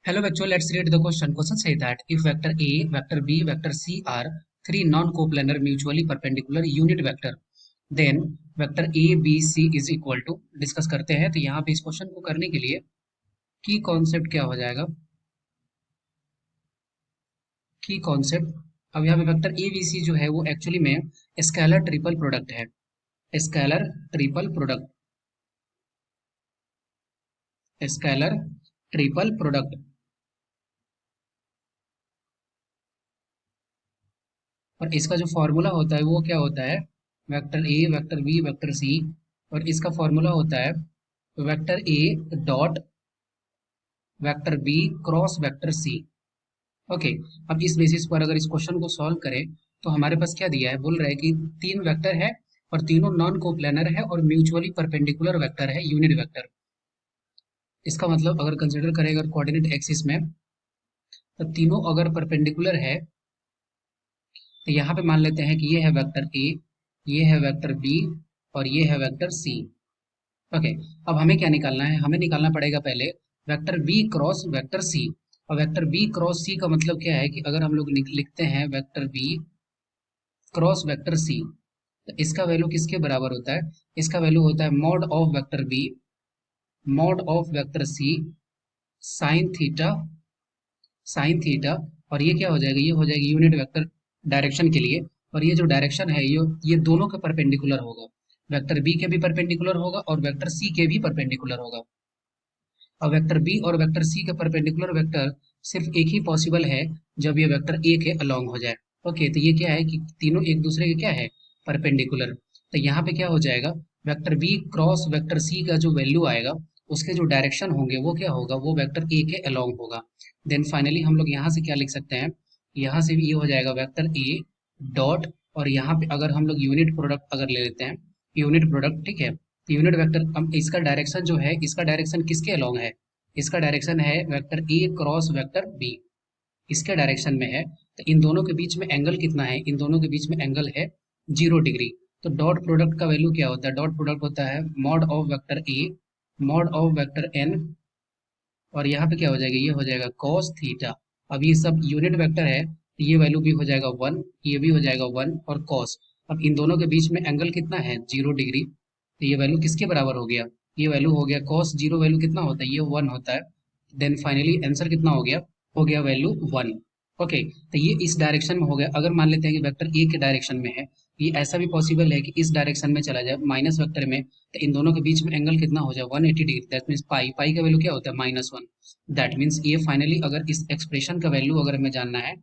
Hello bachcho, let's read the question. Question say that if vector A, vector B, vector C are three non-coplanar mutually perpendicular unit vector, then vector A, B, C is equal to discuss करते हैं। तो यहाँ पे इस question को करने के लिए की कॉन्सेप्ट क्या हो जाएगा? की कॉन्सेप्ट, अब यहाँ पे वेक्टर ए बी सी जो है वो एक्चुअली में स्केलर ट्रिपल प्रोडक्ट है। Scalar triple product, scalar triple product. और इसका जो फॉर्मूला होता है वो क्या होता है? Vector A, vector B, vector C, और इसका फॉर्मूला होता है vector A dot vector B cross vector C. Okay, अब इस बेसिस पर अगर इस क्वेश्चन को सॉल्व करें तो हमारे पास क्या दिया है? बोल रहा है कि तीन वेक्टर है और तीनों नॉन कोप्लेनर है और म्यूचुअली परपेंडिकुलर वेक्टर है, यूनिट वेक्टर। इसका मतलब अगर कंसिडर करें अगर कोऑर्डिनेट एक्सिस में, तो तीनों अगर परपेंडिकुलर है तो यहाँ पे मान लेते हैं कि ये है वेक्टर ए, ये है वेक्टर बी और ये है वेक्टर सी। ओके, अब हमें क्या निकालना है? हमें निकालना पड़ेगा पहले vector B cross vector C. और वेक्टर बी क्रॉस सी का मतलब क्या है कि अगर हम लोग लिखते हैं vector B cross vector C, तो इसका वैल्यू किसके बराबर होता है? इसका वैल्यू होता है mod of vector B, mod of vector C, sine theta, sine theta. और ये क्या हो जाएगा? ये हो जाएगी यूनिट वेक्टर डायरेक्शन के लिए। और ये जो डायरेक्शन है ये दोनों के परपेंडिकुलर होगा, वेक्टर बी के भी परपेंडिकुलर होगा और वेक्टर सी के भी परपेंडिकुलर होगा। और वेक्टर बी और वेक्टर सी के परपेंडिकुलर वेक्टर सिर्फ एक ही पॉसिबल है जब ये वेक्टर ए के अलोंग हो जाए। ओके, तो ये क्या है कि तीनों एक दूसरे के क्या है? परपेंडिकुलर। तो यहाँ पे क्या हो जाएगा? Vector B cross vector C का जो वैल्यू आएगा उसके जो डायरेक्शन होंगे वो क्या होगा? वो वेक्टर ए के अलोंग होगा। देन फाइनली हम लोग यहाँ से क्या लिख सकते हैं? यहाँ से भी ये हो जाएगा वेक्टर ए डॉट, और यहाँ पे अगर हम लोग यूनिट प्रोडक्ट अगर ले लेते हैं, यूनिट प्रोडक्ट, ठीक है, तो यूनिट वेक्टर, अब इसका डायरेक्शन जो है, इसका डायरेक्शन किसके अलोंग है? इसका डायरेक्शन है vector A cross vector B, इसके डायरेक्शन में है। तो इन दोनों के बीच में एंगल कितना है? इन दोनों के बीच में एंगल है 0 डिग्री। तो डॉट प्रोडक्ट का वैल्यू क्या होता है? डॉट प्रोडक्ट होता है mod of vector A, mod of vector N, और यहाँ पे क्या हो जाएगा? ये हो जाएगा cos थीटा। अब ये सब यूनिट वेक्टर है तो ये वैल्यू भी हो जाएगा 1, ये भी हो जाएगा 1 और cos। अब इन दोनों के बीच में एंगल कितना है? 0 डिग्री। तो ये वैल्यू किसके बराबर हो गया? ये वैल्यू हो गया cos 0, वैल्यू कितना होता है? ये 1 होता है। देन फाइनली आंसर कितना हो गया? हो गया वैल्यू 1। ओके, तो ये इस डायरेक्शन में हो गया। अगर मान लेते हैं कि वेक्टर ए के डायरेक्शन में है, ये ऐसा भी पॉसिबल है कि इस डायरेक्शन में चला जाए माइनस वेक्टर में, तो इन दोनों के बीच में एंगल कितना हो जाए? 180 डिग्री। दैट मीन्स पाई, पाई का वैल्यू क्या होता है? -1। दैट मीन्स ये फाइनली अगर इस एक्सप्रेशन का वैल्यू अगर हमें जानना है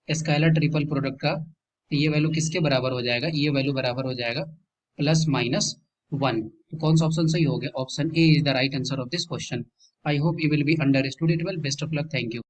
स्केलर ट्रिपल प्रोडक्ट का, तो ये वैल्यू किसके बराबर हो जाएगा? ये वैल्यू बराबर हो जाएगा +-1। तो कौन सा ऑप्शन सही हो गया? Option A is the right answer of this question. I hope you will be understood it well. Best of luck, thank you.